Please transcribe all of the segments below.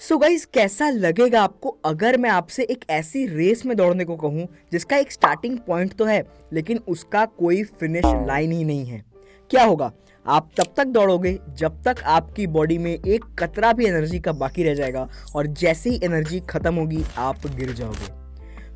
So guys, कैसा लगेगा आपको अगर मैं आपसे एक ऐसी रेस में दौड़ने को कहूं जिसका एक स्टार्टिंग पॉइंट तो है लेकिन उसका कोई फिनिश लाइन ही नहीं है। क्या होगा? आप तब तक दौड़ोगे जब तक आपकी बॉडी में एक कतरा भी एनर्जी का बाकी रह जाएगा और जैसे ही एनर्जी खत्म होगी आप गिर जाओगे।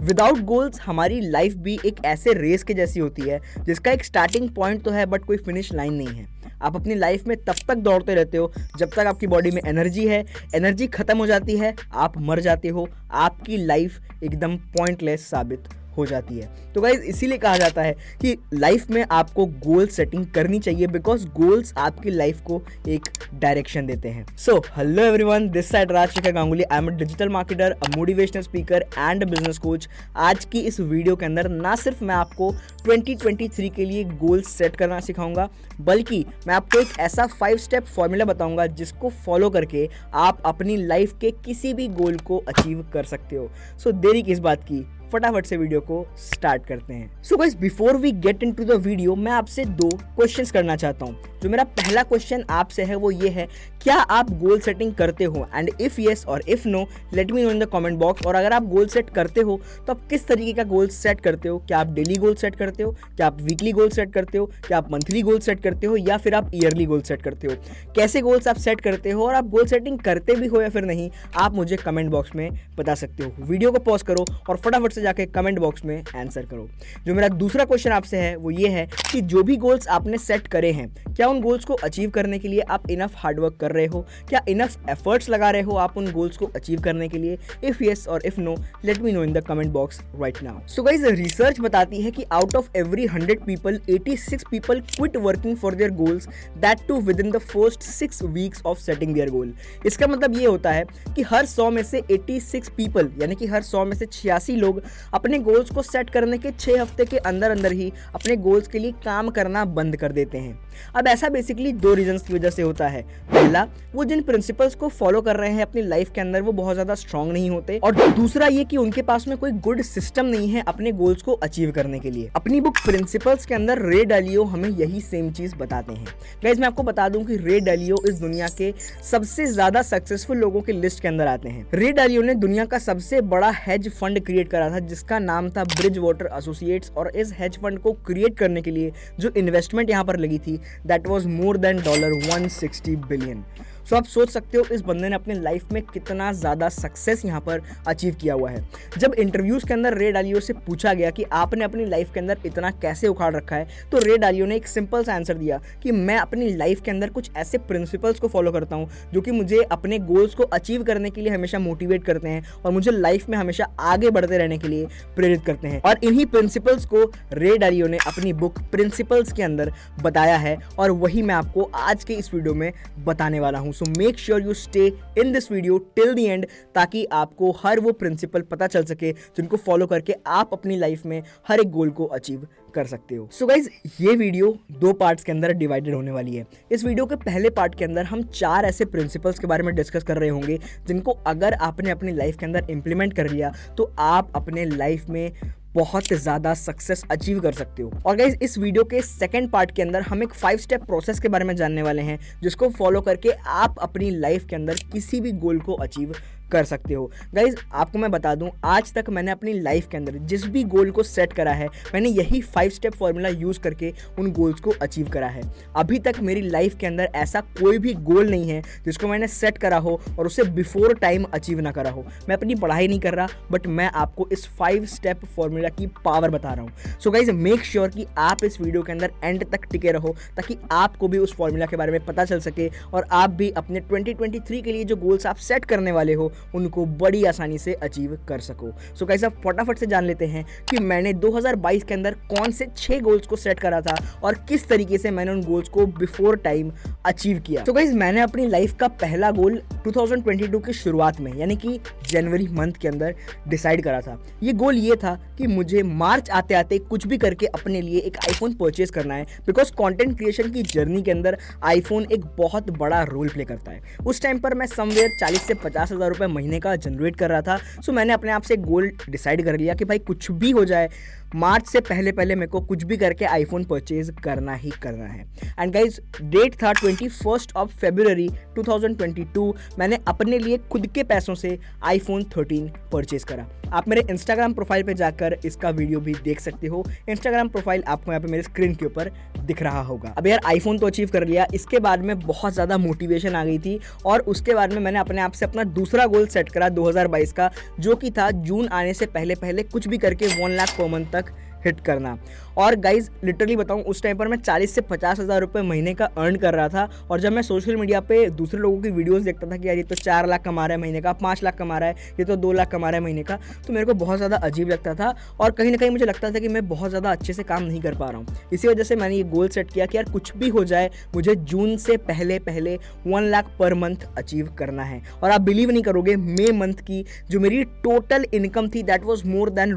विदाउट गोल्स हमारी लाइफ भी एक ऐसे रेस के जैसी होती है जिसका एक स्टार्टिंग पॉइंट तो है बट कोई फिनिश लाइन नहीं है। आप अपनी लाइफ में तब तक दौड़ते रहते हो जब तक आपकी बॉडी में एनर्जी है। एनर्जी खत्म हो जाती है, आप मर जाते हो, आपकी लाइफ एकदम पॉइंटलेस साबित हो जाती है। तो गाइज इसीलिए कहा जाता है कि लाइफ में आपको गोल सेटिंग करनी चाहिए बिकॉज गोल्स आपकी लाइफ को एक डायरेक्शन देते हैं। So hello everyone, this side Rajshekhar Ganguly. I am a digital marketer, a motivational speaker and business coach. आज की इस वीडियो के अंदर ना सिर्फ मैं आपको 2023 के लिए गोल सेट करना सिखाऊंगा बल्कि मैं आपको एक ऐसा 5 स्टेप फॉर्मूला बताऊंगा जिसको फॉलो करके आप अपनी लाइफ के किसी भी गोल को अचीव कर सकते हो। सो देरी किस बात की, फटाफट से वीडियो को स्टार्ट करते हैं। So guys, before we get into the video मैं आपसे 2 क्वेश्चंस करना चाहता हूं। जो मेरा पहला क्वेश्चन आपसे है वो ये है, क्या आप गोल सेटिंग करते हो? एंड इफ यस और if no let me know in the comment box. और अगर आप गोल सेट करते हो तो आप किस तरीके का गोल सेट करते हो? क्या आप डेली गोल सेट करते हो? क्या आप वीकली गोल सेट करते हो? क्या आप मंथली गोल सेट करते हो या फिर आप ईयरली गोल सेट करते हो? कैसे गोल्स आप सेट करते हो और आप गोल सेटिंग करते भी हो या फिर नहीं, आप मुझे कमेंट बॉक्स में बता सकते हो। वीडियो को पॉज करो और फटाफट से जाके कमेंट बॉक्स में आंसर करो। जो मेरा दूसरा क्वेश्चन आपसे है वो ये है कि जो भी गोल्स आपने सेट करे हैं, क्या उन गोल्स को अचीव करने के लिए आप इनफ हार्डवर्क कर रहे हो? क्या इनफ एफर्ट्स लगा रहे हो आप उन गोल्स को अचीव करने के लिए? इफ यस और if no let me know in the comment box right now. So guys, research बताती है कि out of every 100 people 86 people quit working for their goals, that too within the first 6 weeks of setting their goal. इसका मतलब ये होता है कि हर 100 में से 86 पीपल यानी कि हर 100 में से 86 लोग अपने गोल्स को सेट करने के 6 हफ्ते के अंदर अंदर ही अपने गोल्स के लिए काम करना बंद कर देते हैं। अब ऐसा बेसिकली 2 रीजंस की वजह से होता है। पहला, वो जिन प्रिंसिपल्स को फॉलो कर रहे हैं अपनी लाइफ के अंदर वो बहुत ज्यादा स्ट्रांग नहीं होते, और दूसरा ये कि उनके पास में कोई गुड सिस्टम नहीं है अपने गोल्स को अचीव करने के लिए। अपनी बुक प्रिंसिपल्स के अंदर रे डालियो हमें यही सेम चीज बताते हैं। गाइस, मैं आपको बता दूं कि रे डालियो इस दुनिया के सबसे ज्यादा सक्सेसफुल लोगों की लिस्ट के अंदर आते हैं। रे डालियो ने दुनिया का सबसे बड़ा हेज फंड क्रिएट करा था जिसका नाम था ब्रिज वाटर एसोसिएट्स, और इस हेज फंड को क्रिएट करने के लिए जो इन्वेस्टमेंट यहाँ पर लगी थी that was more than $160 billion. So आप सोच सकते हो इस बंदे ने अपने लाइफ में कितना ज़्यादा सक्सेस यहाँ पर अचीव किया हुआ है। जब इंटरव्यूज़ के अंदर रे डालियो से पूछा गया कि आपने अपनी लाइफ के अंदर इतना कैसे उखाड़ रखा है, तो रे डालियो ने एक सिंपल सा आंसर दिया कि मैं अपनी लाइफ के अंदर कुछ ऐसे प्रिंसिपल्स को फॉलो करता हूँ जो कि मुझे अपने गोल्स को अचीव करने के लिए हमेशा मोटिवेट करते हैं और मुझे लाइफ में हमेशा आगे बढ़ते रहने के लिए प्रेरित करते हैं। और इन्हीं प्रिंसिपल्स को रे डालियो ने अपनी बुक प्रिंसिपल्स के अंदर बताया है और वही मैं आपको आज के इस वीडियो में बताने वाला हूँ। So make sure you stay in this video till the end ताकि आपको हर वो प्रिंसिपल पता चल सके जिनको फॉलो करके आप अपनी लाइफ में हर एक गोल को अचीव कर सकते हो। सो गाइज, ये वीडियो 2 पार्ट्स के अंदर डिवाइडेड होने वाली है। इस वीडियो के पहले पार्ट के अंदर हम 4 ऐसे प्रिंसिपल्स के बारे में डिस्कस कर रहे होंगे जिनको अगर आपने अपनी लाइफ के अंदर इंप्लीमेंट कर लिया तो आप अपने लाइफ में बहुत ज़्यादा सक्सेस अचीव कर सकते हो। और गाइज, इस वीडियो के सेकंड पार्ट के अंदर हम एक 5 स्टेप प्रोसेस के बारे में जानने वाले हैं जिसको फॉलो करके आप अपनी लाइफ के अंदर किसी भी गोल को अचीव कर सकते हो। गाइज, आपको मैं बता दूं, आज तक मैंने अपनी लाइफ के अंदर जिस भी गोल को सेट करा है मैंने यही 5 स्टेप फॉर्मूला यूज़ करके उन गोल्स को अचीव करा है। अभी तक मेरी लाइफ के अंदर ऐसा कोई भी गोल नहीं है जिसको मैंने सेट करा हो और उसे बिफोर टाइम अचीव ना करा हो। मैं अपनी पढ़ाई नहीं कर रहा बट मैं आपको इस 5 स्टेप फॉर्मूला की पावर बता रहा हूँ। सो गाइज, मेक श्योर कि आप इस वीडियो के अंदर एंड तक टिके रहो ताकि आपको भी उस फॉर्मूला के बारे में पता चल सके और आप भी अपने 2023 के लिए जो गोल्स आप सेट करने वाले हो उनको बड़ी आसानी से अचीव कर सको। सो गाइस, अब फटाफट से जान लेते हैं कि मैंने 2022 के अंदर कौन से 6 गोल्स को सेट करा था और किस तरीके से मैंने उन गोल्स को बिफोर टाइम अचीव किया। तो गाइस, मैंने अपनी लाइफ का पहला गोल 2022 की शुरुआत में यानी कि जनवरी मंथ के अंदर डिसाइड करा था। ये गोल ये था कि मुझे मार्च आते आते कुछ भी करके अपने लिए एक आईफोन परचेज करना है बिकॉज कंटेंट क्रिएशन की जर्नी के अंदर आईफोन एक बहुत बड़ा रोल प्ले करता है। उस टाइम पर मैं समवेयर 40 से 50 हज़ार रुपये रुपये महीने का जनरेट कर रहा था। सो मैंने अपने आप से एक गोल डिसाइड कर लिया कि भाई कुछ भी हो जाए, मार्च से पहले पहले मेरे को कुछ भी करके आईफोन परचेज करना ही करना है। एंड गाइज डेट था 21 फरवरी 2022। मैंने अपने लिए खुद के पैसों से आईफोन 13 परचेज करा। आप मेरे इंस्टाग्राम प्रोफाइल पे जाकर इसका वीडियो भी देख सकते हो। इंस्टाग्राम प्रोफाइल आपको यहाँ पे मेरे स्क्रीन के ऊपर दिख रहा होगा। अब यार आईफोन तो अचीव कर लिया, इसके बाद में बहुत ज़्यादा मोटिवेशन आ गई थी और उसके बाद में मैंने अपने आप से अपना दूसरा गोल सेट करा 2022 का, जो कि था जून आने से पहले पहले कुछ भी करके 1 लाख पर मंथ तक हिट करना। और गाइज लिटरली बताऊं, उस टाइम पर मैं 40 से 50 हज़ार रुपये महीने का अर्न कर रहा था। और जब मैं सोशल मीडिया पे दूसरे लोगों की वीडियोस देखता था कि यार ये तो 4 लाख कमा रहा है महीने का, 5 लाख कमा रहा है, ये तो 2 लाख कमा रहा है महीने का, तो मेरे को बहुत ज़्यादा अजीब लगता था और कहीं ना कहीं मुझे लगता था कि मैं बहुत ज़्यादा अच्छे से काम नहीं कर पा रहा हूँ। इसी वजह से मैंने ये गोल सेट किया कि यार कुछ भी हो जाए, मुझे जून से पहले पहले 1 लाख पर मंथ अचीव करना है। और आप बिलीव नहीं करोगे, मई मंथ की जो मेरी टोटल इनकम थी दैट वॉज मोर देन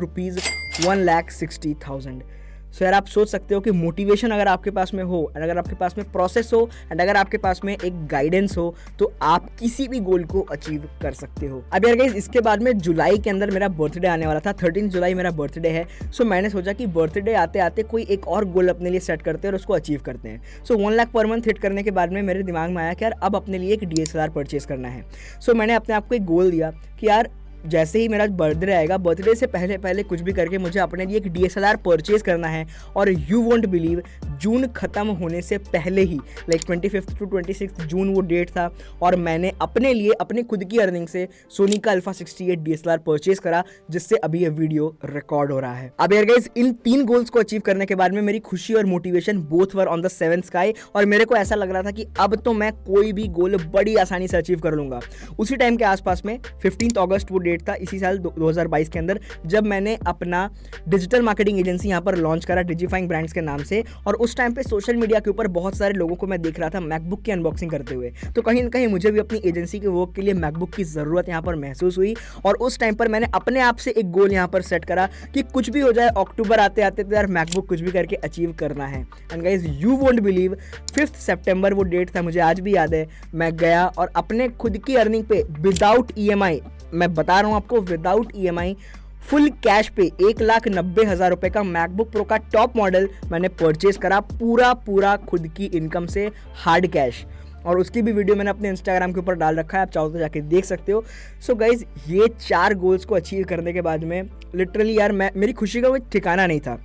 ₹1,60,000। सो यार आप सोच सकते हो कि मोटिवेशन अगर आपके पास में हो, एंड अगर आपके पास में प्रोसेस हो, एंड अगर आपके पास में एक गाइडेंस हो, तो आप किसी भी गोल को अचीव कर सकते हो। अब यार गाइस इसके बाद में जुलाई के अंदर मेरा बर्थडे आने वाला था, 13 जुलाई मेरा बर्थडे है। सो मैंने सोचा कि बर्थडे आते आते कोई एक और गोल अपने लिए सेट करते हैं और उसको अचीव करते हैं। सो 1 लाख पर मंथ हिट करने के बाद में मेरे दिमाग में आया कि यार अब अपने लिए एक DSLR परचेज करना है। सो मैंने अपने आप को एक गोल दिया कि यार जैसे ही मेरा बर्थडे आएगा, बर्थडे से पहले पहले कुछ भी करके मुझे अपने लिए एक DSLR परचेज करना है। और यू वोंट बिलीव, जून ख़त्म होने से पहले ही लाइक 25 to 26 जून वो डेट था और मैंने अपने लिए अपने खुद की अर्निंग से सोनी का अल्फा 68 DSLR परचेज करा, जिससे अभी ये वीडियो रिकॉर्ड हो रहा है। अब यार गाइस इन 3 गोल्स को अचीव करने के बाद में मेरी खुशी और motivation both were on the 7th sky और मेरे को ऐसा लग रहा था कि अब तो मैं कोई भी गोल बड़ी आसानी से अचीव कर लूँगा। उसी टाइम के आसपास में 15 अगस्त वो डेट था इसी साल 2022 के अंदर, जब मैंने अपना डिजिटल मार्केटिंग एजेंसी यहाँ पर लॉन्च करा डिजिफाइंग ब्रांड्स के नाम से। और उस टाइम पे सोशल मीडिया के ऊपर बहुत सारे लोगों को मैं देख रहा था मैकबुक की अनबॉक्सिंग करते हुए, तो कहीं ना कहीं मुझे भी अपनी एजेंसी के वर्क के लिए मैकबुक की ज़रूरत यहाँ पर महसूस हुई। और उस टाइम पर मैंने अपने आप से एक गोल यहाँ पर सेट करा कि कुछ भी हो जाए, अक्टूबर आते आते तो यार मैकबुक कुछ भी करके अचीव करना है। And guys you won't believe, 5 सितंबर वो डेट था, मुझे आज भी याद है। मैं गया और अपने खुद की अर्निंग पे विदाउट EMI, मैं बता रहा हूँ आपको, विदाउट EMI फुल कैश पे 1,90,000 रुपये का मैकबुक प्रो का टॉप मॉडल मैंने परचेज करा, पूरा खुद की इनकम से, हार्ड कैश। और उसकी भी वीडियो मैंने अपने इंस्टाग्राम के ऊपर डाल रखा है, आप चाहो तो जाके देख सकते हो। सो गाइज ये 4 गोल्स को अचीव करने के बाद में लिटरली यार मेरी खुशी का कोई ठिकाना नहीं था।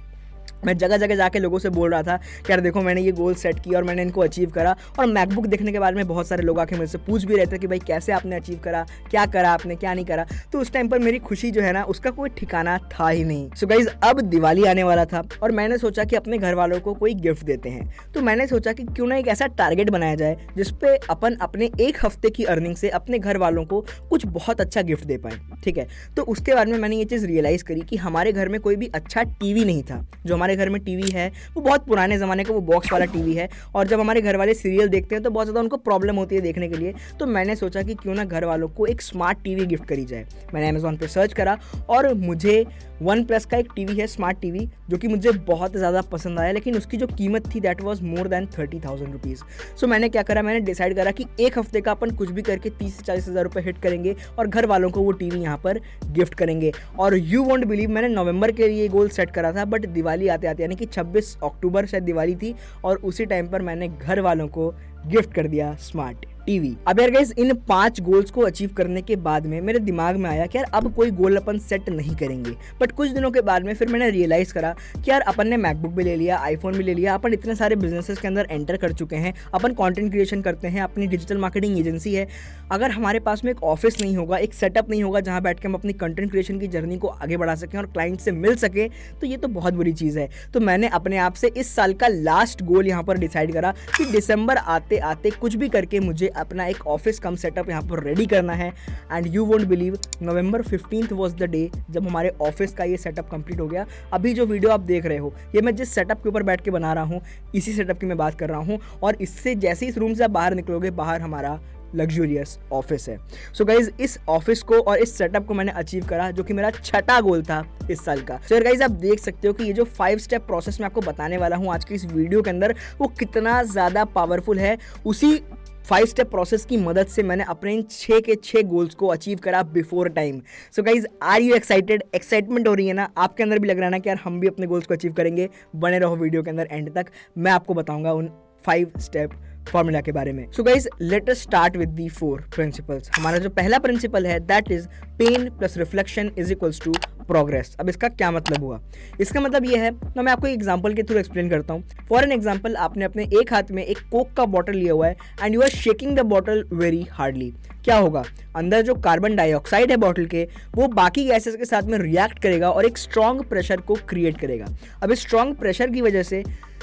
मैं जगह जगह जाके लोगों से बोल रहा था कि यार देखो मैंने ये गोल सेट किया और मैंने इनको अचीव करा। और मैकबुक देखने के बाद में बहुत सारे लोग आके मुझसे पूछ भी रहे थे कि भाई कैसे आपने अचीव करा, क्या करा आपने, क्या नहीं करा। तो उस टाइम पर मेरी खुशी जो है ना, उसका कोई ठिकाना था ही नहीं। सो गाइज अब दिवाली आने वाला था और मैंने सोचा कि अपने घर वालों को कोई गिफ्ट देते हैं। तो मैंने सोचा कि क्यों ना एक ऐसा टारगेट बनाया जाए जिसपे अपन अपने 1 हफ्ते की अर्निंग से अपने घर वालों को कुछ बहुत अच्छा गिफ्ट दे पाए। ठीक है, तो उसके बाद में मैंने ये चीज़ रियलाइज़ करी कि हमारे घर में कोई भी अच्छा टीवी नहीं था। जो हमारे घर में टीवी है वो बहुत पुराने ज़माने का, वो बॉक्स वाला टीवी है। और जब हमारे घर वाले सीरियल देखते हैं तो बहुत ज़्यादा उनको प्रॉब्लम होती है देखने के लिए। तो मैंने सोचा कि क्यों ना घर वालों को एक स्मार्ट टीवी गिफ्ट करी जाए। मैंने अमेज़ॉन पे सर्च करा और मुझे OnePlus का एक टीवी है, स्मार्ट टीवी, जो कि मुझे बहुत ज़्यादा पसंद आया, लेकिन उसकी जो कीमत थी that was more than 30,000 rupees. So मैंने क्या करा, मैंने डिसाइड करा कि 1 हफ्ते का अपन कुछ भी करके 30 से 40 हज़ार रुपये हिट करेंगे और घर वालों को वो टीवी यहाँ पर गिफ्ट करेंगे। और यू वोंट बिलीव, मैंने नवंबर के लिए गोल सेट करा था, बट दिवाली आते आते यानी कि 26 अक्टूबर शायद दिवाली थी और उसी टाइम पर मैंने घर वालों को गिफ्ट कर दिया स्मार्ट टीवी। अब यार गाइस इन 5 गोल्स को अचीव करने के बाद में मेरे दिमाग में आया कि यार अब कोई गोल अपन सेट नहीं करेंगे। बट कुछ दिनों के बाद में फिर मैंने रियलाइज़ करा कि यार अपन ने मैकबुक भी ले लिया, आईफोन भी ले लिया, अपन इतने सारे बिजनेसेस के अंदर एंटर कर चुके हैं, अपन कंटेंट क्रिएशन करते हैं, अपनी डिजिटल मार्केटिंग एजेंसी है। अगर हमारे पास में एक ऑफिस नहीं होगा, एक सेटअप नहीं होगा जहाँ बैठ के हम अपनी कंटेंट क्रिएशन की जर्नी को आगे बढ़ा सकें और क्लाइंट से मिल सके, तो ये तो बहुत बुरी चीज़ है। तो मैंने अपने आप से इस साल का लास्ट गोल यहाँ पर डिसाइड करा कि दिसंबर आते आते कुछ भी करके मुझे अपना एक ऑफिस कम सेटअप यहाँ पर रेडी करना है। And you won't believe, November 15 was the day जब हमारे ऑफिस का ये सेटअप कंप्लीट हो गया। अभी जो वीडियो आप देख रहे हो, ये मैं जिस सेटअप के ऊपर बैठ के बना रहा हूँ, इसी सेटअप की मैं बात कर रहा हूँ। और इससे जैसे इस रूम से आप बाहर निकलोगे, बाहर हमारा लग्जूरियस ऑफिस है। सो गाइज इस ऑफिस को और इस सेटअप को मैंने अचीव करा, जो कि मेरा 6ठा गोल था इस साल का। सो गाइज आप देख सकते हो कि ये जो 5 स्टेप प्रोसेस मैं आपको बताने वाला हूँ आज की इस वीडियो के अंदर, वो कितना ज़्यादा पावरफुल है। उसी 5 स्टेप प्रोसेस की मदद से मैंने अपने इन 6 के 6 गोल्स को अचीव करा before time. So guys, are you excited? Excitement हो रही है ना? आपके अंदर भी लग रहा है ना कि यार हम भी अपने गोल्स को अचीव करेंगे? बने रहो वीडियो के अंदर एंड तक, मैं आपको बताऊंगा उन 5 स्टेप फॉर्मूला के बारे में। So guys, let us start with the 4 principles. हमारा जो पहला प्रिंसिपल है that is pain plus reflection is equals to progress. अब इसका क्या मतलब हुआ? इसका मतलब ये है, तो मैं आपको एक एग्जांपल के थ्रू एक्सप्लेन करता हूँ। फॉर एन एग्जांपल, आपने अपने एक हाथ में एक कोक का बॉटल लिया हुआ है and you are shaking the bottle very hardly. क्या होगा? अंदर जो कार्बन डाइऑक्साइड है बॉटल के, वो बाकी गैसेस के साथ में रिएक्ट करेगा और एक स्ट्रॉन्ग प्रेशर को क्रिएट करेगा। अब इस स्ट्रॉन्ग प्रेशर की वजह से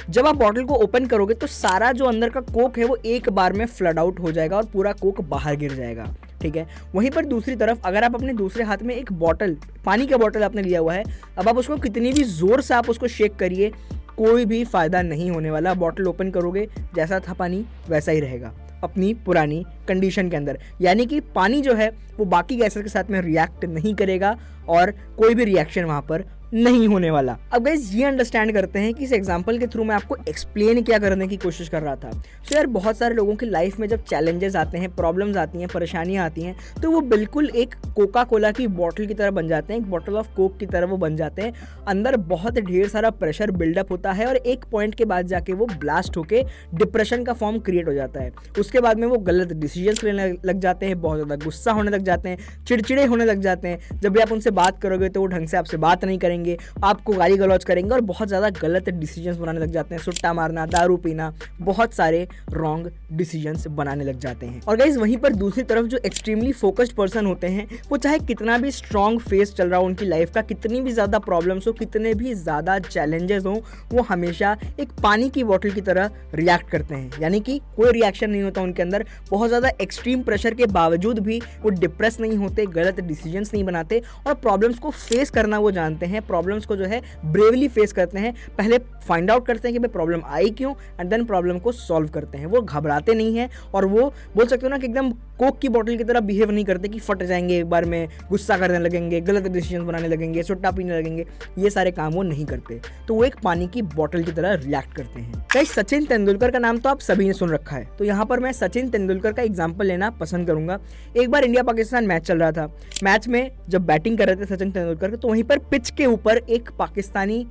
जब आप बॉटल को ओपन करोगे तो सारा जो अंदर का कोक है वो एक बार में फ्लड आउट हो जाएगा और पूरा कोक बाहर गिर जाएगा। ठीक है, वहीं पर दूसरी तरफ अगर आप अपने दूसरे हाथ में एक बॉटल, पानी का बॉटल आपने लिया हुआ है, अब आप उसको कितनी भी जोर से आप उसको शेक करिए, कोई भी फायदा नहीं होने वाला। बॉटल ओपन करोगे, जैसा था पानी वैसा ही रहेगा अपनी पुरानी कंडीशन के अंदर। यानी कि पानी जो है वो बाकी गैसेस के साथ में रिएक्ट नहीं करेगा और कोई भी रिएक्शन वहाँ पर नहीं होने वाला। अब गाइस, ये अंडरस्टैंड करते हैं कि इस एग्जांपल के थ्रू मैं आपको एक्सप्लेन क्या करने की कोशिश कर रहा था। सो यार, बहुत सारे लोगों की लाइफ में जब चैलेंजेस आते हैं, प्रॉब्लम्स आती हैं, परेशानियां आती हैं, तो वो बिल्कुल एक कोका कोला की बॉटल की तरह बन जाते हैं, एक बॉटल ऑफ कोक की तरह वो बन जाते हैं। अंदर बहुत ढेर सारा प्रेशर बिल्डअप होता है और एक पॉइंट के बाद जाके वो ब्लास्ट होके डिप्रेशन का फॉर्म क्रिएट हो जाता है। उसके बाद में वो गलत डिसीजंस लेने लग जाते हैं, बहुत ज़्यादा गुस्सा होने लग जाते हैं, चिड़चिड़े होने लग जाते हैं। जब भी आप उनसे बात करोगे तो वो ढंग से आपसे बात नहीं करेंगे, आपको गाली गलौज करेंगे और बहुत ज़्यादा गलत डिसीजंस बनाने लग जाते हैं। सुट्टा मारना, दारू पीना, बहुत सारे रॉन्ग डिसीजंस बनाने लग जाते हैं। और गाइस, वहीं पर दूसरी तरफ जो एक्सट्रीमली फोकस्ड पर्सन होते हैं, वो चाहे कितना भी स्ट्रॉन्ग फेस चल रहा हो उनकी लाइफ का, कितनी भी ज़्यादा प्रॉब्लम्स हो, कितने भी ज़्यादा चैलेंजेस हो, वो हमेशा एक पानी की बॉटल की तरह रिएक्ट करते हैं। यानी कि कोई रिएक्शन नहीं होता उनके अंदर। बहुत ज़्यादा एक्सट्रीम प्रेशर के बावजूद भी वो डिप्रेस नहीं होते, गलत डिसीजंस नहीं बनाते और प्रॉब्लम्स को फेस करना वो जानते हैं। प्रॉब्लम्स को जो है ब्रेवली फेस करते हैं। पहले फाइंड आउट करते हैं कि भाई प्रॉब्लम आई क्यों, एंड देन प्रॉब्लम को सॉल्व करते हैं। वो घबराते नहीं हैं और वो बोल सकते हो ना कि एकदम कोक की बोतल की तरह बिहेव नहीं करते कि फट जाएंगे एक बार में, गुस्सा करने लगेंगे, गलत डिसीजन बनाने लगेंगे, सुट्टा पीने लगेंगे। ये सारे काम वो नहीं करते, तो वो एक पानी की बोतल की तरह रिएक्ट करते हैं। गाइस, सचिन तेंदुलकर का नाम तो आप सभी ने सुन रखा है, तो यहाँ पर मैं सचिन तेंदुलकर का एग्जाम्पल लेना पसंद करूंगा। एक बार इंडिया पाकिस्तान मैच चल रहा था। मैच में जब बैटिंग कर रहे थे सचिन तेंदुलकर, तो वहीं पर पिच के ऊपर एक पाकिस्तानी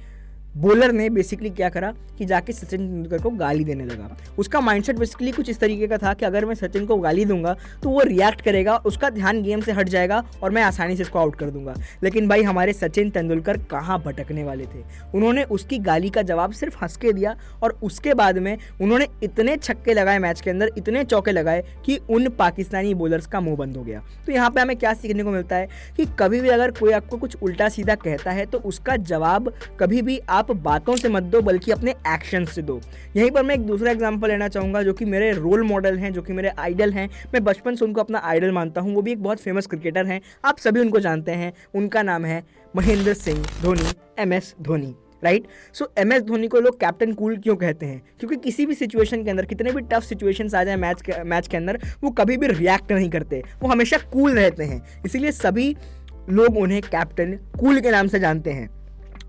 बॉलर ने बेसिकली क्या करा कि जाके सचिन तेंदुलकर को गाली देने लगा। उसका माइंडसेट बेसिकली कुछ इस तरीके का था कि अगर मैं सचिन को गाली दूंगा तो वो रिएक्ट करेगा, उसका ध्यान गेम से हट जाएगा और मैं आसानी से इसको आउट कर दूंगा। लेकिन भाई, हमारे सचिन तेंदुलकर कहाँ भटकने वाले थे। उन्होंने उसकी गाली का जवाब सिर्फ हंस के दिया और उसके बाद में उन्होंने इतने छक्के लगाए मैच के अंदर, इतने चौके लगाए कि उन पाकिस्तानी बॉलर्स का मुंह बंद हो गया। तो यहाँ पे हमें क्या सीखने को मिलता है कि कभी भी अगर कोई आपको कुछ उल्टा सीधा कहता है तो उसका जवाब कभी भी आप बातों से मत दो, बल्कि अपने एक्शन से दो। यहीं पर मैं एक दूसरा एग्जांपल लेना चाहूँगा जो कि मेरे रोल मॉडल हैं, जो कि मेरे आइडल हैं। मैं बचपन से उनको अपना आइडल मानता हूँ। वो भी एक बहुत फेमस क्रिकेटर हैं, आप सभी उनको जानते हैं। उनका नाम है महेंद्र सिंह धोनी, MS धोनी, राइट। सो MS धोनी को लोग कैप्टन कूल क्यों कहते हैं? क्योंकि किसी भी सिचुएशन के अंदर, कितने भी टफ सिचुएशंस आ जाए मैच के अंदर, वो कभी भी रिएक्ट नहीं करते, वो हमेशा कूल रहते हैं। इसीलिए सभी लोग उन्हें कैप्टन कूल के नाम से जानते हैं।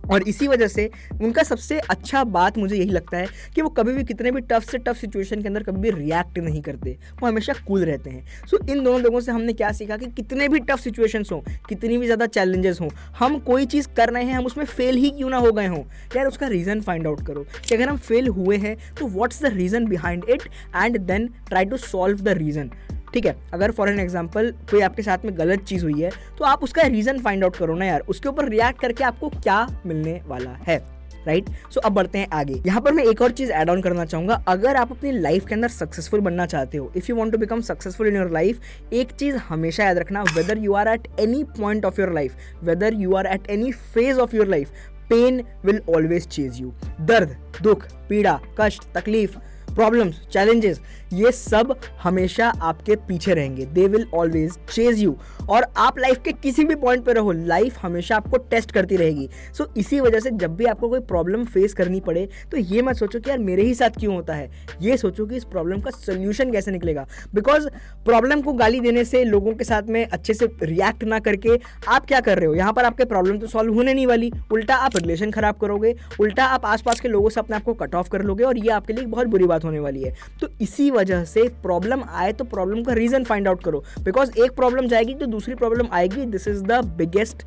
और इसी वजह से उनका सबसे अच्छा बात मुझे यही लगता है कि वो कभी भी कितने भी टफ से टफ सिचुएशन के अंदर कभी भी रिएक्ट नहीं करते, वो हमेशा कूल रहते हैं। सो इन दोनों लोगों से हमने क्या सीखा कि कितने भी टफ सिचुएशंस हों, कितनी भी ज़्यादा चैलेंजेस हों, हम कोई चीज़ कर रहे हैं, हम उसमें फेल ही क्यों ना हो गए हों, यार उसका रीज़न फाइंड आउट करो कि अगर हम फेल हुए हैं तो what's the reason behind it and then try to solve the reason. ठीक है, अगर फॉर एन एग्जाम्पल कोई आपके साथ में गलत चीज़ हुई है तो आप उसका रीज़न फाइंड आउट करो ना यार, उसके ऊपर रिएक्ट करके आपको क्या मिलने वाला है, राइट। सो अब बढ़ते हैं आगे। यहाँ पर मैं एक और चीज़ ऐड ऑन करना चाहूँगा। अगर आप अपनी लाइफ के अंदर सक्सेसफुल बनना चाहते हो, if you want to become successful in your life, एक चीज़ हमेशा याद रखना, whether you are at any point of your life, whether you are at any phase of your life, pain will always chase you. दर्द, दुख, पीड़ा, कष्ट, तकलीफ, प्रॉब्लम्स, चैलेंजेस, ये सब हमेशा आपके पीछे रहेंगे। They will always chase you. और आप लाइफ के किसी भी पॉइंट पे रहो, लाइफ हमेशा आपको टेस्ट करती रहेगी। सो इसी वजह से जब भी आपको कोई प्रॉब्लम फेस करनी पड़े तो ये मत सोचो कि यार मेरे ही साथ क्यों होता है, ये सोचो कि इस प्रॉब्लम का सोल्यूशन कैसे निकलेगा। बिकॉज प्रॉब्लम को गाली देने से, लोगों के साथ में अच्छे से रिएक्ट ना करके आप क्या कर रहे हो, यहाँ पर आपके प्रॉब्लम तो सॉल्व होने नहीं वाली, उल्टा आप रिलेशन खराब करोगे, उल्टा आप आसपास के लोगों से अपने आप को कट ऑफ कर लोगे और ये आपके लिए बहुत बुरी बात होने वाली है। तो इसी वजह से प्रॉब्लम आए तो प्रॉब्लम का रीज़न फाइंड आउट करो, बिकॉज एक प्रॉब्लम जाएगी तो दूसरी प्रॉब्लम आएगी। This is the biggest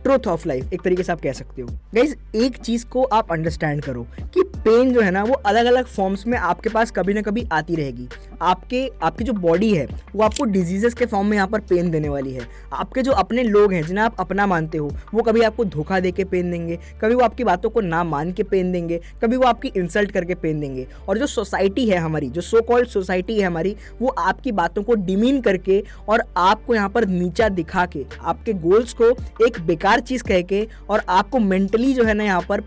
truth of life, एक तरीके से आप कह सकते हो। गाइज, एक चीज़ को आप अंडरस्टैंड करो कि पेन जो है ना वो अलग अलग फॉर्म्स में आपके पास कभी ना कभी आती रहेगी। आपकी जो बॉडी है वो आपको डिजीजेस के फॉर्म में यहाँ पर पेन देने वाली है। आपके जो अपने लोग हैं जिन्हें आप अपना मानते हो वो कभी आपको धोखा दे के पेन देंगे, कभी वो आपकी बातों को ना मान के पेन देंगे, कभी वो आपकी इंसल्ट करके पेन देंगे। और जो सोसाइटी है हमारी, जो सो कॉल्ड सोसाइटी है हमारी, वो आपकी बातों को डिमीन करके और आपको यहाँ पर नीचा दिखा के, आपके गोल्स को एक बेकार चीज़ कह के और आपको मेंटली जो है ना यहाँ पर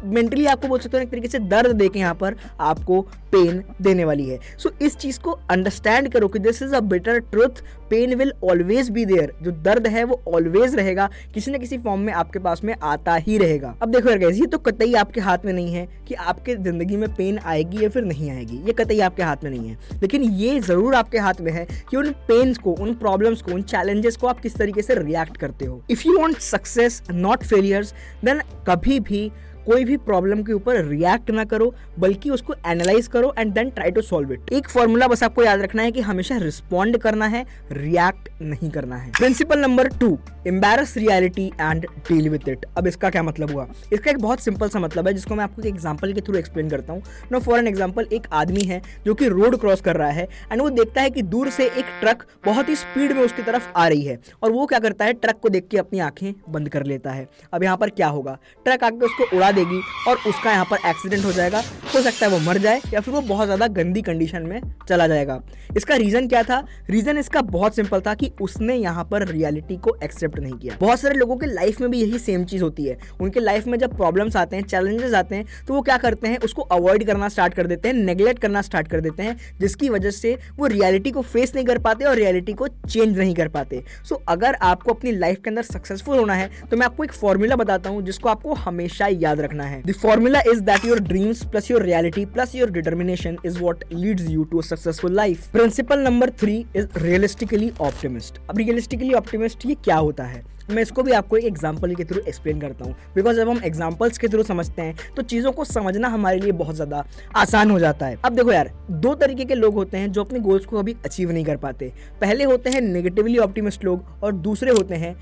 मेंटली आपको बोल सकते हो एक तरीके से दर्द देके यहाँ पर आपको पेन देने वाली है। सो इस चीज़ को अंडरस्टैंड करो कि this is a bitter truth, pain will always be there. जो दर्द है वो ऑलवेज रहेगा, किसी न किसी फॉर्म में आपके पास में आता ही रहेगा। अब देखो यार गाइस, ये तो कतई आपके हाथ में नहीं है कि आपके जिंदगी में पेन आएगी या फिर नहीं आएगी, ये कतई आपके हाथ में नहीं है। लेकिन ये जरूर आपके हाथ में है कि उन पेन्स को, उन प्रॉब्लम्स को, उन चैलेंजेस को आप किस तरीके से रिएक्ट करते हो। If you want success not failures, then कभी भी कोई भी प्रॉब्लम के ऊपर रिएक्ट ना करो, बल्कि उसको एनालाइज करो and then try to solve it. एक फॉर्मूला बस आपको याद रखना है कि हमेशा रिस्पॉन्ड करना है, रिएक्ट नहीं करना है। Principle number 2, embarrass reality and deal with it. अब इसका क्या मतलब हुआ? इसका एक बहुत सिंपल सा मतलब है जिसको मैं आपको एक एग्जांपल के थ्रू एक्सप्लेन करता हूँ। नो फॉर एन एग्जांपल, एक आदमी है जो कि रोड क्रॉस कर रहा है एंड वो देखता है कि दूर से एक ट्रक बहुत ही स्पीड में उसकी तरफ आ रही है और वो क्या करता है, ट्रक को देख के अपनी आंखें बंद कर लेता है। अब यहाँ पर क्या होगा, ट्रक आके उसको उड़ा देगी और उसका यहाँ पर एक्सीडेंट हो जाएगा। हो सकता है वो मर जाए या फिर वो बहुत ज़्यादा गंदी कंडीशन में चला जाएगा। इसका रीज़न क्या था? रीज़न इसका बहुत सिंपल था कि उसने यहाँ पर रियलिटी को एक्सेप्ट नहीं किया। बहुत सारे लोगों के लाइफ में भी यही सेम चीज़ होती है। उनके लाइफ में जब प्रॉब्लम्स आते हैं, चैलेंजेस आते हैं, तो वो क्या करते हैं, उसको अवॉइड करना स्टार्ट कर देते हैं, नेग्लेक्ट करना स्टार्ट कर देते हैं, जिसकी वजह से वो रियलिटी को फेस नहीं कर पाते और रियलिटी को चेंज नहीं कर पाते। सो अगर आपको अपनी लाइफ के अंदर सक्सेसफुल होना है तो मैं आपको एक फॉर्मूला बताता हूँ जिसको आपको हमेशा याद रखना है। The formula is that your dreams plus your reality plus your determination is what leads you to a successful life. Principle number 3 is realistically optimist. अब realistically optimist ये क्या होता है? मैं इसको भी आपको एक एग्जाम्पल के थ्रू एक्सप्लेन करता हूँ, बिकॉज जब हम एग्जाम्पल्स के थ्रू समझते हैं तो चीज़ों को समझना हमारे लिए बहुत ज़्यादा आसान हो जाता है। अब देखो यार, 2 तरीके के लोग होते हैं जो अपने गोल्स को कभी अचीव नहीं कर पाते। पहले होते हैं नेगेटिवली ऑप्टिमिस्ट लोग और दूसरे होते हैं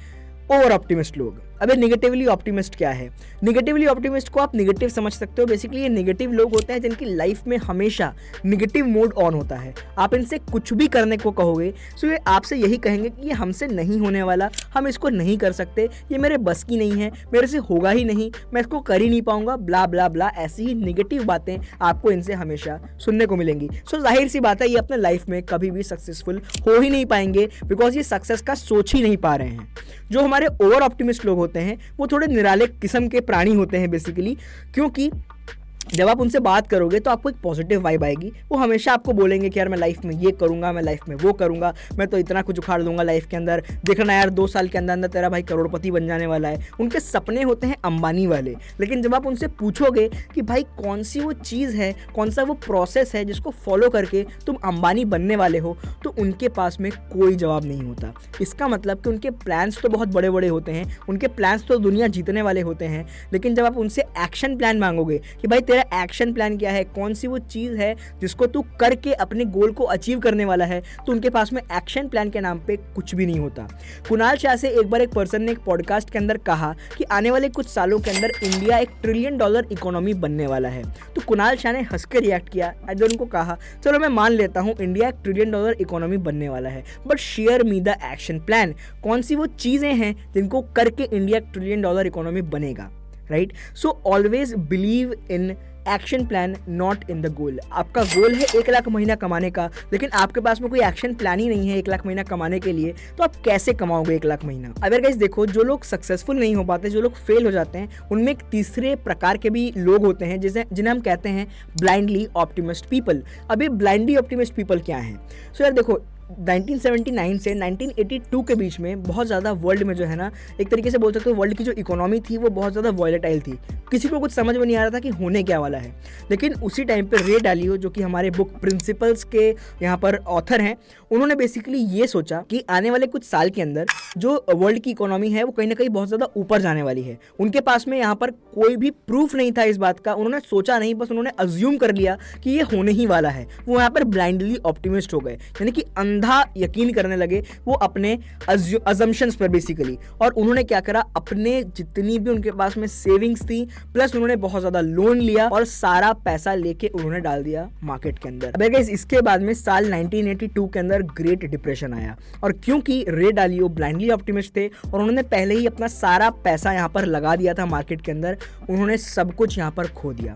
ओवर ऑप्टिमिस्ट लोग। अब ये नेगेटिवली ऑप्टिमिस्ट क्या है? नेगेटिवली ऑप्टिमिस्ट को आप नेगेटिव समझ सकते हो। बेसिकली ये नेगेटिव लोग होते हैं जिनकी लाइफ में हमेशा नेगेटिव मोड ऑन होता है। आप इनसे कुछ भी करने को कहोगे तो ये आपसे यही कहेंगे कि ये हमसे नहीं होने वाला, हम इसको नहीं कर सकते, ये मेरे बस की नहीं है, मेरे से होगा ही नहीं, मैं इसको कर ही नहीं पाऊंगा, ब्ला ब्ला ब्ला। ऐसी ही नेगेटिव बातें आपको इनसे हमेशा सुनने को मिलेंगी। सो जाहिर सी बात है, ये अपने लाइफ में कभी भी सक्सेसफुल हो ही नहीं पाएंगे, बिकॉज ये सक्सेस का सोच ही नहीं पा रहे हैं। जो हमारे ओवर ऑप्टिमिस्ट लोग होते हैं वो थोड़े निराले किस्म के प्राणी होते हैं बेसिकली, क्योंकि जब आप उनसे बात करोगे तो आपको एक पॉजिटिव वाइब आएगी। वो हमेशा आपको बोलेंगे कि यार मैं लाइफ में ये करूँगा, मैं लाइफ में वो करूँगा, मैं तो इतना कुछ उखाड़ दूंगा लाइफ के अंदर, देखना यार 2 साल के अंदर अंदर तेरा भाई करोड़पति बन जाने वाला है। उनके सपने होते हैं अंबानी वाले। लेकिन जब आप उनसे पूछोगे कि भाई कौन सी वो चीज़ है, कौन सा वो प्रोसेस है जिसको फॉलो करके तुम अंबानी बनने वाले हो, तो उनके पास में कोई जवाब नहीं होता। इसका मतलब कि उनके प्लान्स तो बहुत बड़े बड़े होते हैं, उनके प्लान्स तो दुनिया जीतने वाले होते हैं, लेकिन जब आप उनसे एक्शन प्लान मांगोगे कि भाई एक्शन प्लान क्या है, कौन सी वो चीज़ है जिसको तू करके अपने गोल को अचीव करने वाला है, तो उनके पास में एक्शन प्लान के नाम पे कुछ भी नहीं होता। कुणाल शाह से एक बार एक पर्सन ने एक पॉडकास्ट के अंदर कहा कि आने वाले कुछ सालों के अंदर इंडिया $1 ट्रिलियन इकोनॉमी बनने वाला है। तो कुणाल शाह ने हंस के रिएक्ट किया एंड उनको कहा, चलो मैं मान लेता हूँ इंडिया $1 ट्रिलियन इकोनॉमी बनने वाला है, but share me the action plan. कौन सी वो चीज़ें हैं जिनको करके इंडिया $1 ट्रिलियन इकोनॉमी बनेगा, right? So always believe in action plan, not in the goal. आपका गोल है 1 लाख महीना कमाने का, लेकिन आपके पास में कोई एक्शन प्लान ही नहीं है 1 लाख महीना कमाने के लिए, तो आप कैसे कमाओगे 1 लाख महीना? अगर गाइस देखो, जो लोग सक्सेसफुल नहीं हो पाते, जो लोग फेल हो जाते हैं, उनमें एक तीसरे प्रकार के भी लोग होते हैं जिन्हें हम कहते हैं ब्लाइंडली ऑप्टिमिस्ट पीपल। अभी ब्लाइंडली ऑप्टिमिस्ट पीपल क्या हैं? सो यार देखो, 1979 से 1982 के बीच में बहुत ज़्यादा वर्ल्ड में जो है ना, एक तरीके से बोल सकते हो वर्ल्ड की जो इकोनॉमी थी वो बहुत ज़्यादा वॉलेटाइल थी। किसी को कुछ समझ में नहीं आ रहा था कि होने क्या वाला है। लेकिन उसी टाइम पे रे डालियो, जो कि हमारे बुक प्रिंसिपल्स के यहाँ पर ऑथर हैं, उन्होंने बेसिकली ये सोचा कि आने वाले कुछ साल के अंदर जो वर्ल्ड की इकोनॉमी है वो कहीं ना कहीं बहुत ज़्यादा ऊपर जाने वाली है। उनके पास में यहाँ पर कोई भी प्रूफ नहीं था इस बात का, उन्होंने सोचा नहीं, बस उन्होंने अज्यूम कर लिया कि ये होने ही वाला है। वो यहाँ पर ब्लाइंडली ऑप्टिमिस्ट हो गए, यानी कि अंधा यकीन करने लगे वो अपने अजम्पशंस पर बेसिकली। और उन्होंने क्या करा, अपने जितनी भी उनके पास में सेविंग्स थी प्लस उन्होंने बहुत ज़्यादा लोन लिया और सारा पैसा लेके उन्होंने डाल दिया मार्केट के अंदर। अब गाइस इसके बाद में साल 1982 के अंदर ग्रेट डिप्रेशन आया, और क्योंकि रे डालियो ब्लाइंडली ऑप्टिमिस्ट थे और उन्होंने पहले ही अपना सारा पैसा यहाँ पर लगा दिया था मार्केट के अंदर, उन्होंने सब कुछ यहाँ पर खो दिया।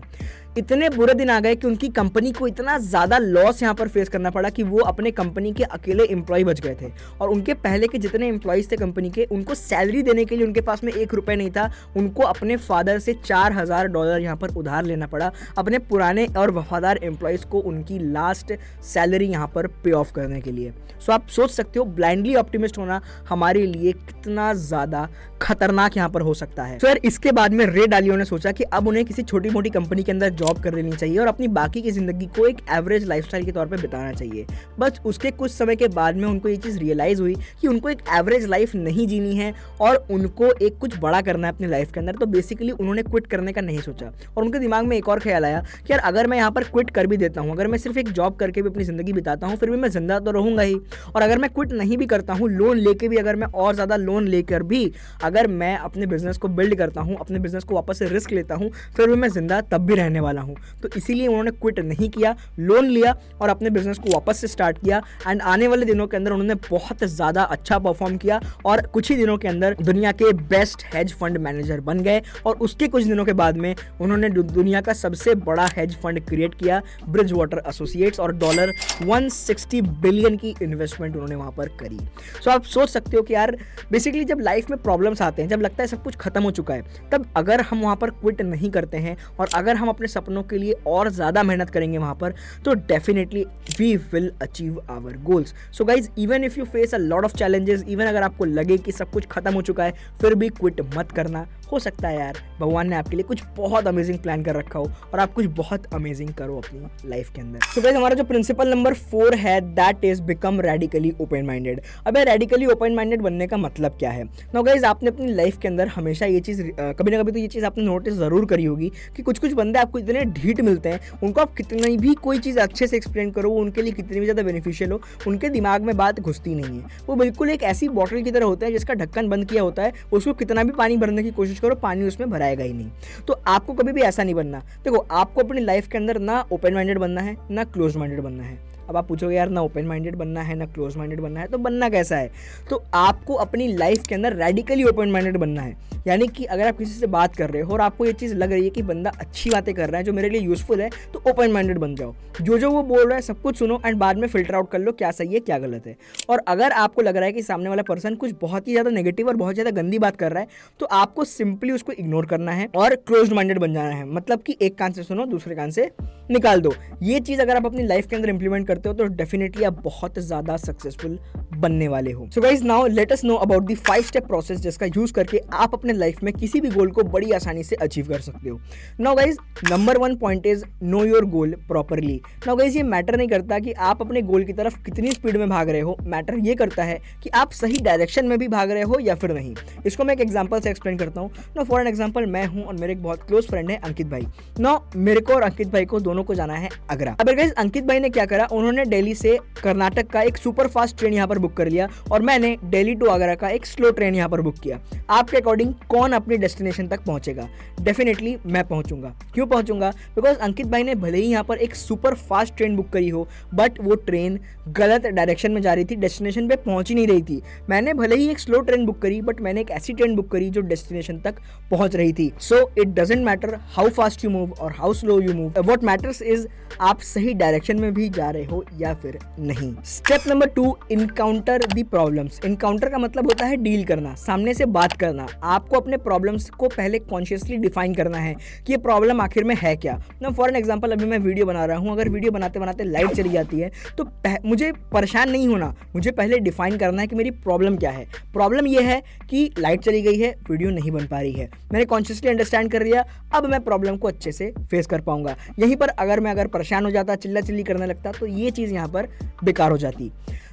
इतने बुरे दिन आ गए कि उनकी कंपनी को इतना ज़्यादा लॉस यहाँ पर फेस करना पड़ा कि वो अपने कंपनी के अकेले एम्प्लॉय बच गए थे, और उनके पहले के जितने एम्प्लॉयज़ थे कंपनी के, उनको सैलरी देने के लिए उनके पास में ₹1 नहीं था। उनको अपने फादर से $4000 यहाँ पर उधार लेना पड़ा अपने पुराने और वफादार एम्प्लॉयज़ को उनकी लास्ट सैलरी यहाँ पर पे ऑफ करने के लिए। सो आप सोच सकते हो ब्लाइंडली ऑप्टिमिस्ट होना हमारे लिए कितना ज़्यादा खतरनाक यहाँ पर हो सकता है। तो यार इसके बाद में रे डालियो ने सोचा कि अब उन्हें किसी छोटी मोटी कंपनी के अंदर जॉब कर लेनी चाहिए और अपनी बाकी की जिंदगी को एक एवरेज लाइफस्टाइल के तौर पे बिताना चाहिए। बस उसके कुछ समय के बाद में उनको ये चीज़ रियलाइज हुई कि उनको एक एवरेज लाइफ नहीं जीनी है और उनको एक कुछ बड़ा करना है अपनी लाइफ के अंदर। तो बेसिकली उन्होंने क्विट करने का नहीं सोचा, और उनके दिमाग में एक और ख्याल आया कि यार अगर मैं यहाँ पर क्विट कर भी देता हूँ, अगर मैं सिर्फ एक जॉब करके भी अपनी ज़िंदगी बिताता हूँ, फिर भी मैं जिंदा तो रहूँगा ही। और अगर मैं क्विट नहीं भी करता हूँ, लोन लेके भी, अगर मैं और ज़्यादा लोन लेकर भी अगर मैं अपने बिजनेस को बिल्ड करता हूँ, अपने बिजनेस को वापस से रिस्क लेता हूँ, फिर भी मैं जिंदा तब भी रहने वाला हूँ। तो इसीलिए उन्होंने क्विट नहीं किया, लोन लिया और अपने बिजनेस को वापस से स्टार्ट किया। एंड आने वाले दिनों के अंदर उन्होंने बहुत ज़्यादा अच्छा परफॉर्म किया और कुछ ही दिनों के अंदर दुनिया के बेस्ट हेज फंड मैनेजर बन गए। और उसके कुछ दिनों के बाद में उन्होंने दुनिया का सबसे बड़ा हेज फंड क्रिएट किया, ब्रिजवाटर एसोसिएट्स, और $160 बिलियन की इन्वेस्टमेंट उन्होंने वहाँ पर करी। सो आप सोच सकते हो कि यार बेसिकली जब लाइफ में प्रॉब्लम्स आते हैं, जब लगता है सब कुछ खत्म हो चुका है, तब अगर हम वहाँ पर क्विट नहीं करते हैं और अगर हम अपने सपनों के लिए और ज़्यादा मेहनत करेंगे वहाँ पर, तो definitely we will achieve our goals. So guys, even if you face a lot of challenges, even अगर आपको लगे कि सब कुछ खत्म हो चुका है, फिर भी क्विट मत करना। हो सकता है यार भगवान ने आपके लिए कुछ बहुत अमेजिंग प्लान कर रखा हो और आप कुछ बहुत अमेजिंग करो अपनी लाइफ के अंदर। तो गाइस हमारा जो प्रिंसिपल नंबर 4 है, that is become radically open minded. अब रेडिकली ओपन माइंडेड बनने का मतलब क्या है? नाउ गाइस, आपने अपनी लाइफ के अंदर हमेशा ये चीज़ कभी ना कभी तो ये चीज़ आपने नोटिस ज़रूर करी होगी कि कुछ कुछ बंदे आपको इतने ढीठ मिलते हैं, उनको आप कितनी भी कोई चीज़ अच्छे से एक्सप्लेन करो, उनके लिए कितनी भी ज़्यादा बेनिफिशियल हो, उनके दिमाग में बात घुसती नहीं है। वो बिल्कुल एक ऐसी बॉटल की तरह होता है जिसका ढक्कन बंद किया होता है, उसको कितना भी पानी भरने की कोशिश करो, पानी उसमें भराएगा ही नहीं। तो आपको कभी भी ऐसा नहीं बनना। देखो, आपको अपनी लाइफ के अंदर ना ओपन माइंडेड बनना है ना क्लोज माइंडेड बनना है। अब आप पूछोगे यार ना ओपन माइंडेड बनना है ना क्लोज माइंडेड बनना है, तो बनना कैसा है? तो आपको अपनी लाइफ के अंदर रेडिकली ओपन माइंडेड बनना है। यानी कि अगर आप किसी से बात कर रहे हो और आपको ये चीज़ लग रही है कि बंदा अच्छी बातें कर रहा है जो मेरे लिए यूजफुल है, तो ओपन माइंडेड बन जाओ। जो वो बोल रहा है सब कुछ सुनो एंड बाद में फिल्टर आउट कर लो क्या सही है क्या गलत है। और अगर आपको लग रहा है कि सामने वाला पर्सन कुछ बहुत ही ज़्यादा नेगेटिव और बहुत ज़्यादा गंदी बात कर रहा है, तो आपको सिंपली उसको इग्नोर करना है और क्लोज्ड माइंडेड बन जाना है। मतलब कि एक कान से सुनो, दूसरे कान से निकाल दो। ये चीज़ अगर आप अपनी लाइफ के अंदर इंप्लीमेंट करते हो तो डेफिनेटली आप बहुत ज़्यादा सक्सेसफुल बनने वाले हो। So guys, now let us know about the 5 step process जिसका यूज करके आप अपने लाइफ में किसी भी गोल को बड़ी आसानी से अचीव कर सकते हो। Now guys, number 1 point is know your goal properly. Now guys, ये मैटर नहीं करता कि आप अपने गोल की तरफ कितनी स्पीड में भाग रहे हो, मैटर ये करता है कि आप सही डायरेक्शन में भी भाग रहे हो या फिर नहीं। इसको मैं एक एग्जांपल से एक्सप्लेन करता हूँ। नाउ फॉर एन एग्जांपल, मैं हूँ और मेरे एक बहुत क्लोज फ्रेंड है अंकित भाई। नाउ मेरे को और अंकित भाई को दोनों को जाना है आगरा। अब गाइस, अंकित भाई ने क्या करा, उन्होंने दिल्ली से कर्नाटक का एक सुपर फास्ट ट्रेन यहाँ पर बुक कर लिया और मैंने दिल्ली टू आगरा का एक स्लो ट्रेन यहाँ पर बुक किया। आपके अकॉर्डिंग कौन अपनी डेस्टिनेशन तक पहुंचेगा? डेफिनेटली मैं पहुंचूंगा। क्यों पहुंचूंगा? बिकॉज अंकित भाई ने भले ही यहाँ पर एक सुपर फास्ट ट्रेन बुक करी हो, बट वो ट्रेन गलत डायरेक्शन में जा रही थी, डेस्टिनेशन पे पहुंच ही नहीं रही थी। मैंने भले ही एक स्लो ट्रेन बुक करी, बट मैंने एक ऐसी ट्रेन बुक करी जो डेस्टिनेशन तक पहुंच रही थी। So it doesn't matter how fast you move और how slow you move, what matters is आप सही डायरेक्शन में भी जा रहे हो या फिर नहीं। स्टेप नंबर 2, इनकाउंटर दी प्रॉब्लम्स। इनकाउंटर का मतलब होता है डील करना, सामने से बात करना। आपको अपने प्रॉब्लम्स को पहले कॉन्शियसली डिफाइन करना है कि ये प्रॉब्लम आखिर में है क्या। ना फॉर एन एग्जांपल, अभी मैं वीडियो बना रहा हूँ, अगर वीडियो बनाते बनाते लाइट चली जाती है तो मुझे परेशान नहीं होना, मुझे पहले डिफाइन करना है कि मेरी प्रॉब्लम क्या है। प्रॉब्लम ये है कि लाइट चली गई है, वीडियो नहीं बन पा रही है। मैंने कॉन्शियसली अंडरस्टैंड कर लिया, अब मैं प्रॉब्लम को अच्छे से फेस कर पाऊंगा। यहीं पर अगर परेशान हो जाता, चिल्ला चिल्ली करने लगता, तो ये चीज़ यहाँ पर बेकार हो जाती।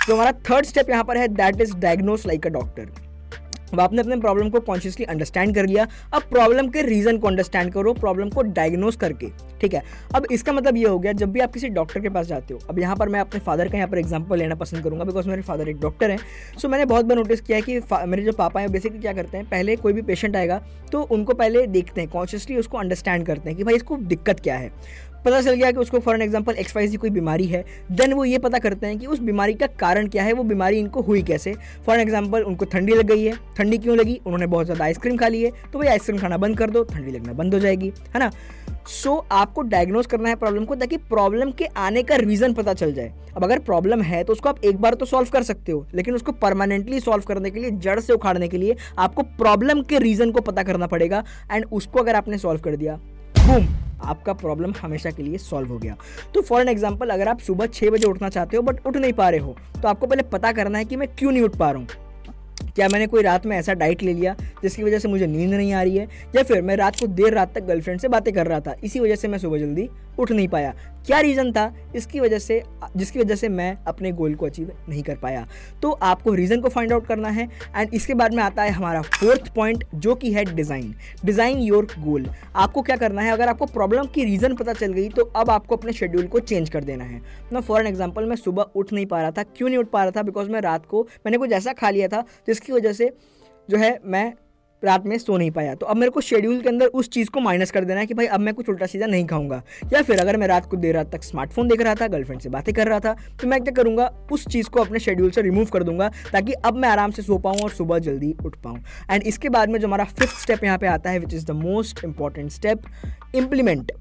तो हमारा थर्ड स्टेप यहाँ पर है, that is diagnose like a doctor. अब आपने अपने प्रॉब्लम को कॉन्शियसली अंडरस्टैंड कर लिया, अब प्रॉब्लम के रीजन को अंडरस्टैंड करो, प्रॉब्लम को डायग्नोस करके, ठीक है। अब इसका मतलब ये हो गया, जब भी आप किसी डॉक्टर के पास जाते हो, अब यहाँ पर मैं अपने फादर का यहाँ पर एग्जांपल लेना पसंद करूंगा, बिकॉज मेरे फादर एक डॉक्टर हैं। सो मैंने बहुत बार नोटिस किया है कि मेरे जो पापा हैं बेसिकली क्या करते हैं, पहले कोई भी पेशेंट आएगा तो उनको पहले देखते हैं, कॉन्शियसली उसको अंडरस्टैंड करते हैं कि भाई इसको दिक्कत क्या है। पता चल गया कि उसको फॉर एन एग्जांपल XYZ कोई बीमारी है, देन वो ये पता करते हैं कि उस बीमारी का कारण क्या है, वो बीमारी इनको हुई कैसे। फॉर एन एग्जांपल, उनको ठंडी लग गई है, ठंडी क्यों लगी, उन्होंने बहुत ज़्यादा आइसक्रीम खा ली है, तो भाई आइसक्रीम खाना बंद कर दो, ठंडी लगना बंद हो जाएगी, है ना। सो आपको डायग्नोस करना है प्रॉब्लम को, ताकि प्रॉब्लम के आने का रीज़न पता चल जाए। अब अगर प्रॉब्लम है तो उसको आप एक बार तो सॉल्व कर सकते हो, लेकिन उसको परमानेंटली सॉल्व करने के लिए, जड़ से उखाड़ने के लिए आपको प्रॉब्लम के रीज़न को पता करना पड़ेगा। एंड उसको अगर आपने सॉल्व कर दिया, बूम, आपका प्रॉब्लम हमेशा के लिए सॉल्व हो गया। तो फॉर एन एग्जांपल, अगर आप सुबह 6 बजे उठना चाहते हो बट उठ नहीं पा रहे हो, तो आपको पहले पता करना है कि मैं क्यों नहीं उठ पा रहा हूँ। क्या मैंने कोई रात में ऐसा डाइट ले लिया जिसकी वजह से मुझे नींद नहीं आ रही है, या फिर मैं रात को देर रात तक गर्लफ्रेंड से बातें कर रहा था, इसी वजह से मैं सुबह जल्दी उठ नहीं पाया। क्या रीज़न था जिसकी वजह से मैं अपने गोल को अचीव नहीं कर पाया। तो आपको रीज़न को फाइंड आउट करना है। एंड इसके बाद में आता है हमारा फोर्थ पॉइंट, जो कि है डिज़ाइन योर गोल। आपको क्या करना है, अगर आपको प्रॉब्लम की रीज़न पता चल गई तो अब आपको अपने शेड्यूल को चेंज कर देना है ना। फॉर एन एग्जाम्पल, मैं सुबह उठ नहीं पा रहा था, क्यों नहीं उठ पा रहा था, बिकॉज मैं रात को मैंने कुछ ऐसा खा लिया था जिसकी वजह से जो है मैं रात में सो नहीं पाया। तो अब मेरे को शेड्यूल के अंदर उस चीज़ को माइनस कर देना है कि भाई अब मैं कुछ उल्टा सीधा नहीं खाऊंगा। या फिर अगर मैं रात को देर रात तक स्मार्टफोन देख रहा था, गर्लफ्रेंड से बातें कर रहा था, तो मैं क्या करूंगा, उस चीज़ को अपने शेड्यूल से रिमूव कर दूंगा, ताकि अब मैं आराम से सो पाऊँ और सुबह जल्दी उठ पाऊँ। एंड इसके बाद में जो हमारा फिफ्थ स्टेप यहाँ पे आता है, which is the most important step, implement.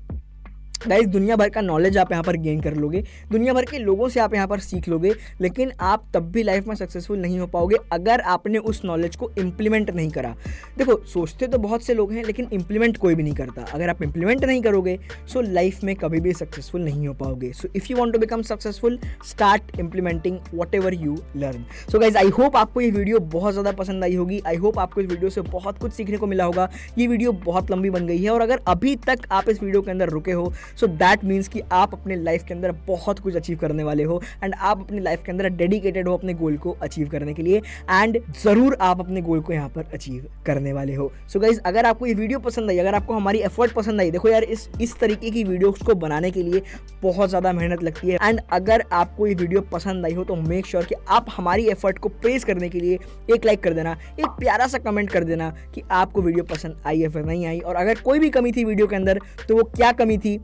Guys, दुनिया भर का नॉलेज आप यहाँ पर गेन कर लोगे, दुनिया भर के लोगों से आप यहाँ पर सीख लोगे, लेकिन आप तब भी लाइफ में सक्सेसफुल नहीं हो पाओगे अगर आपने उस नॉलेज को इम्प्लीमेंट नहीं करा। देखो, सोचते तो बहुत से लोग हैं, लेकिन इम्प्लीमेंट कोई भी नहीं करता। अगर आप इम्प्लीमेंट नहीं करोगे, सो लाइफ में कभी भी सक्सेसफुल नहीं हो पाओगे। So if you want to become successful, start implementing whatever you learn. So guys, I hope आपको ये वीडियो बहुत ज़्यादा पसंद आई होगी। आई होप आपको इस वीडियो से बहुत कुछ सीखने को मिला होगा। ये वीडियो बहुत लंबी बन गई है, और अगर अभी तक आप इस वीडियो के अंदर रुके हो, सो दैट मीन्स कि आप अपने लाइफ के अंदर बहुत कुछ अचीव करने वाले हो, एंड आप अपनी लाइफ के अंदर डेडिकेटेड हो अपने गोल को अचीव करने के लिए, एंड ज़रूर आप अपने गोल को यहाँ पर अचीव करने वाले हो। सो गाइज, अगर आपको ये वीडियो पसंद आई, अगर आपको हमारी एफर्ट पसंद आई, देखो यार, इस तरीके की वीडियोस को बनाने के लिए बहुत ज़्यादा मेहनत लगती है। एंड अगर आपको ये वीडियो पसंद आई हो तो मेक श्योर कि आप हमारी एफर्ट को प्रेज करने के लिए एक लाइक कर देना, एक प्यारा सा कमेंट कर देना कि आपको वीडियो पसंद आई या फिर नहीं आई, और अगर कोई भी कमी थी वीडियो के अंदर तो वो क्या कमी थी,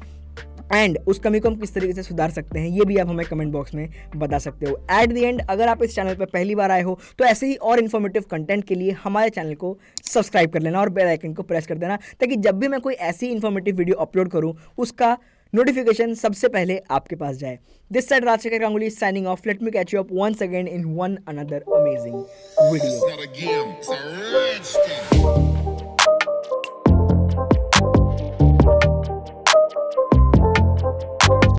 एंड उस कमी को हम किस तरीके से सुधार सकते हैं, ये भी आप हमें कमेंट बॉक्स में बता सकते हो। एट द एंड, अगर आप इस चैनल पर पहली बार आए हो तो ऐसे ही और इन्फॉर्मेटिव कंटेंट के लिए हमारे चैनल को सब्सक्राइब कर लेना और बेल आइकन को प्रेस कर देना, ताकि जब भी मैं कोई ऐसी इन्फॉर्मेटिव वीडियो अपलोड करूं उसका नोटिफिकेशन सबसे पहले आपके पास जाए। This side Rajshekhar Ganguly signing off. Let me catch you up once again in one another amazing video.